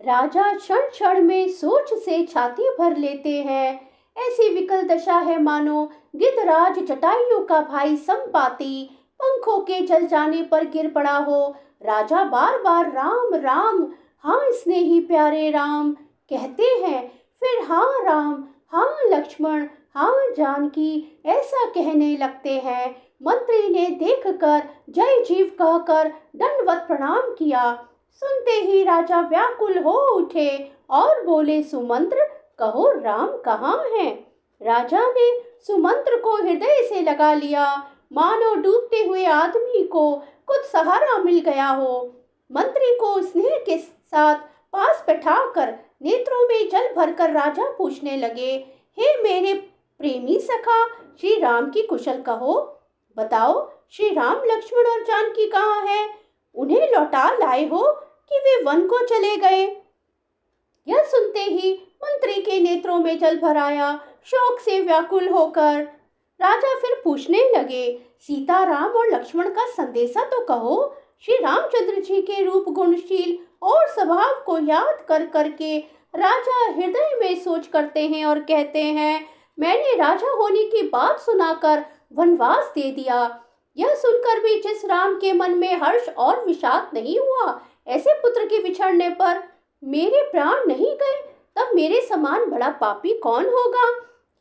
राजा क्षण क्षण में सोच से छाती भर लेते हैं। ऐसी विकल दशा है मानो गिद्धराज जटायु का भाई संपाति पंखों के जल जाने पर गिर पड़ा हो। राजा बार बार राम राम, हाँ स्नेही प्यारे राम कहते हैं, फिर हाँ राम, हाँ लक्ष्मण, हाँ जानकी ऐसा कहने लगते हैं। मंत्री ने देखकर जय जीव कहकर दंडवत प्रणाम किया। सुनते ही राजा व्याकुल हो उठे और बोले, सुमंत्र कहो राम कहाँ हैं। राजा ने सुमंत्र को हृदय से लगा लिया, मानो डूबते हुए आदमी को कुछ सहारा मिल गया हो। मंत्री को स्नेह के साथ पास बैठाकर नेत्रों में जल भरकर राजा पूछने लगे, हे मेरे प्रेमी सखा, श्री राम की कुशल कहो। बताओ श्री राम लक्ष्मण और जानकी कहाँ हैं? उन्हें लौटा लाए हो कि वे वन को चले गए? यह सुनते ही मंत्री के नेत्रों में जल भर आया। शोक से व्याकुल होकर राजा फिर पूछने लगे, सीता राम और लक्ष्मण का संदेशा तो कहो। श्री रामचंद्र जी के रूप गुणशील और स्वभाव को याद कर करके राजा हृदय में सोच करते हैं और कहते हैं, मैंने राजा होने की बात सुनाकर वनवास दे दिया। यह सुनकर भी जिस राम के मन में हर्ष और विषाद नहीं हुआ, ऐसे पुत्र के बिछड़ने पर मेरे प्राण नहीं गए, तब मेरे समान बड़ा पापी कौन होगा।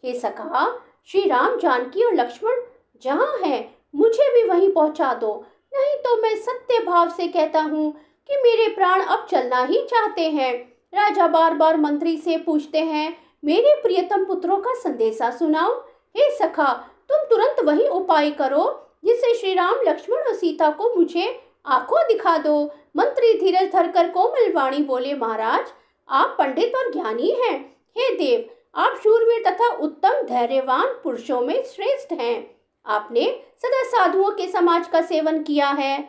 हे सखा, श्री राम जानकी और लक्ष्मण जहाँ हैं मुझे भी वहीं पहुंचा दो, नहीं तो मैं सत्य भाव से कहता हूँ कि मेरे प्राण अब चलना ही चाहते हैं। राजा बार बार मंत्री से पूछते हैं, मेरे प्रियतम पुत्रों का संदेशा सुनाओ। हे सखा, तुम तुरंत वही उपाय करो जिससे श्री राम लक्ष्मण और सीता को मुझे आंखों दिखा दो। मंत्री धीरज धरकर कोमल वाणी बोले, महाराज आप पंडित और ज्ञानी हैं। हे देव, आप शूरवीर तथा उत्तम धैर्यवान पुरुषों में श्रेष्ठ हैं। आपने सदा साधुओं के समाज का सेवन किया है।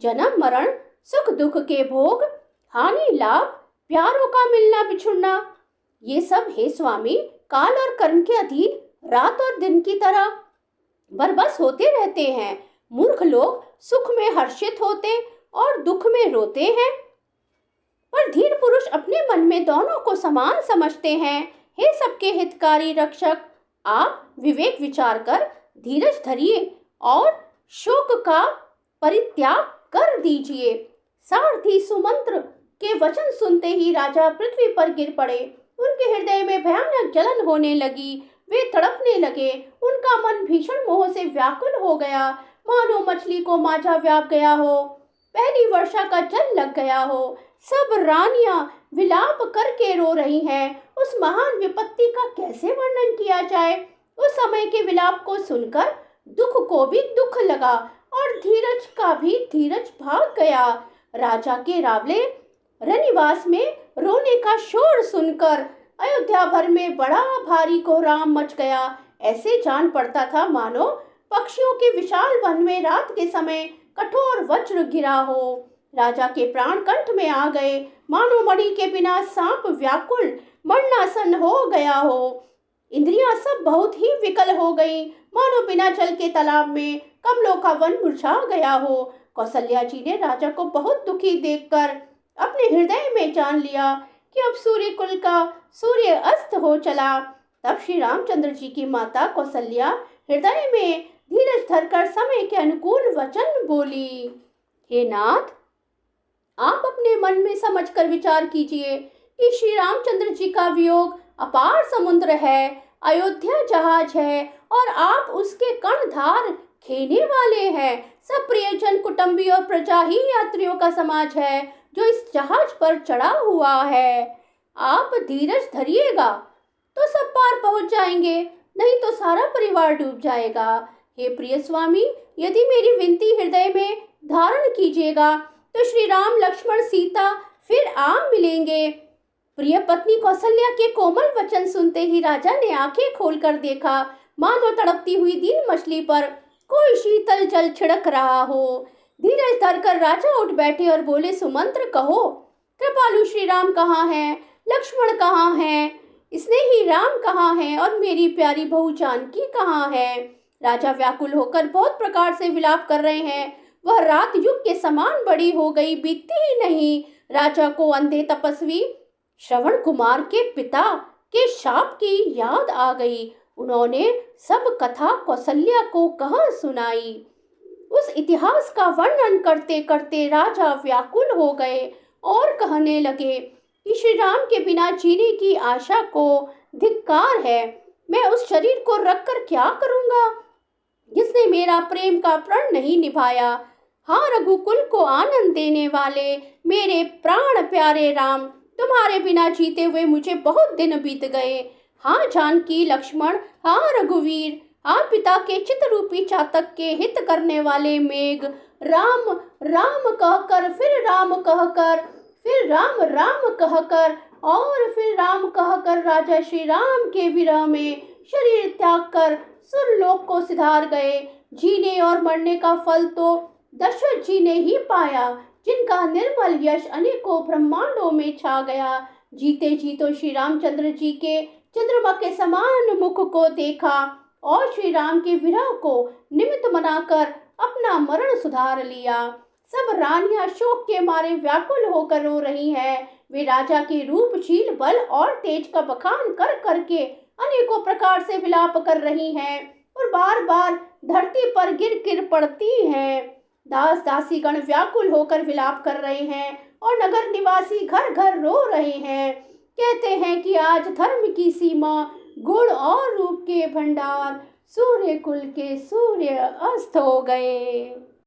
जन्म मरण, सुख दुख के भोग, हानि लाभ, प्यारों का मिलना बिछुड़ना, ये सब हे स्वामी काल और कर्म के अधीन रात और दिन की तरह बरबस होते रहते हैं। मूर्ख लोग सुख में हर्षित होते और दुख में रोते हैं, पर धीर पुरुष अपने मन में दोनों को समान समझते हैं। हे सबके हितकारी रक्षक, आप विवेक विचार कर धीरज धरिए और शोक का परित्याग कर दीजिए। सारथी सुमंत्र के वचन सुनते ही राजा पृथ्वी पर गिर पड़े। उनके हृदय में भयानक जलन होने लगी, वे तड़पने लगे। उनका मन भीषण मोह से व्याकुल हो गया, मानो मछली को मांझा व्याप गया हो, पहली वर्षा का जल लग गया हो। सब रानियां विलाप करके रो रही हैं। उस महान विपत्ति का कैसे वर्णन किया जाए। उस समय के विलाप को सुनकर दुख को भी दुख लगा और धीरज का भी धीरज भाग गया। राजा के रावले रनिवास में रोने का शोर सुनकर अयोध्या भर में बड़ा भारी कोहराम मच गया। ऐसे जान पड़ता था मानो पक्षियों के विशाल वन में रात के समय कठोर वज्र गिरा हो। राजा के प्राण कंठ में आ गए, मानो मणि के बिना सांप व्याकुल मरणासन हो गया हो। इंद्रियां सब बहुत ही विकल हो गईं, मानो बिना जल के तालाब में कमलों का वन मुरझा गया हो। कौशल्या जी ने राजा को बहुत दुखी देखकर अपने हृदय में जान लिया कि अब सूर्य कुल का सूर्य अस्त हो चला। तब श्री रामचंद्र जी की माता कौशल्या हृदय में धीरज धरकर समय के अनुकूल वचन बोली, हे नाथ, आप अपने मन में समझकर विचार कीजिए कि श्री रामचंद्र जी का वियोग अपार समुद्र है, अयोध्या जहाज है और आप उसके कर्णधार खेने वाले हैं। सब प्रियजन कुटुंबी और प्रजा ही यात्रियों का समाज है जो इस जहाज पर चढ़ा हुआ है। आप धीरज धरिएगा तो सब पार पहुंच जाएंगे, नहीं तो सारा परिवार डूब जाएगा। हे प्रिय स्वामी, यदि मेरी विनती हृदय में धारण कीजिएगा तो श्री राम लक्ष्मण सीता फिर आ मिलेंगे। प्रिय पत्नी कौशल्या के कोमल वचन सुनते ही राजा ने आंखें खोलकर देखा, मानो तड़पती हुई दीन मछली पर कोई शीतल जल छिड़क रहा हो। धीरज धरकर राजा उठ बैठे और बोले, सुमंत्र कहो, कृपालु श्री राम कहाँ हैं, लक्ष्मण कहाँ हैं, स्नेही राम कहाँ हैं और मेरी प्यारी बहू जानकी कहाँ है। राजा व्याकुल होकर बहुत प्रकार से विलाप कर रहे हैं। वह रात युग के समान बड़ी हो गई, बीतती ही नहीं। राजा को अंधे तपस्वी श्रवण कुमार के पिता के शाप की याद आ गई। उन्होंने सब कथा कौशल्या को कहा सुनाई। उस इतिहास का वर्णन करते करते राजा व्याकुल हो गए और कहने लगे कि श्री राम के बिना जीने की आशा को धिक्कार है। मैं उस शरीर को रखकर क्या करूंगा जिसने मेरा प्रेम का प्रण नहीं निभाया। हाँ रघुकुल को आनंद देने वाले मेरे प्राण प्यारे राम, तुम्हारे बिना जीते हुए मुझे बहुत दिन बीत गए। हाँ जानकी लक्ष्मण, हाँ रघुवीर, हाँ पिता के चित रूपी चातक के हित करने वाले मेघ, राम राम कहकर फिर राम कहकर फिर राम राम कहकर और फिर राम कहकर राजा श्री राम के विरह में शरीर त्याग कर सुरलोक को सिधार गए। जीने और मरने का फल तो दशरथ जी ने ही पाया, जिनका निर्मल यश अनेकों ब्रह्मांडों में छा गया। जीते जी तो श्री रामचंद्र जी के चंद्रमा के समान मुख को देखा और श्री राम के विरह को निमित्त बनाकर अपना मरण सुधार लिया। सब रानियां शोक के मारे व्याकुल होकर रो रही हैं। वे राजा के रूपशील बल और तेज का बखान कर करके अनेकों प्रकार से विलाप कर रही हैं और बार बार धरती पर गिर गिर पड़ती हैं। दास दासीगण व्याकुल होकर विलाप कर रहे हैं और नगर निवासी घर घर रो रहे हैं। कहते हैं कि आज धर्म की सीमा, गुण और रूप के भंडार, सूर्य कुल के सूर्य अस्त हो गए।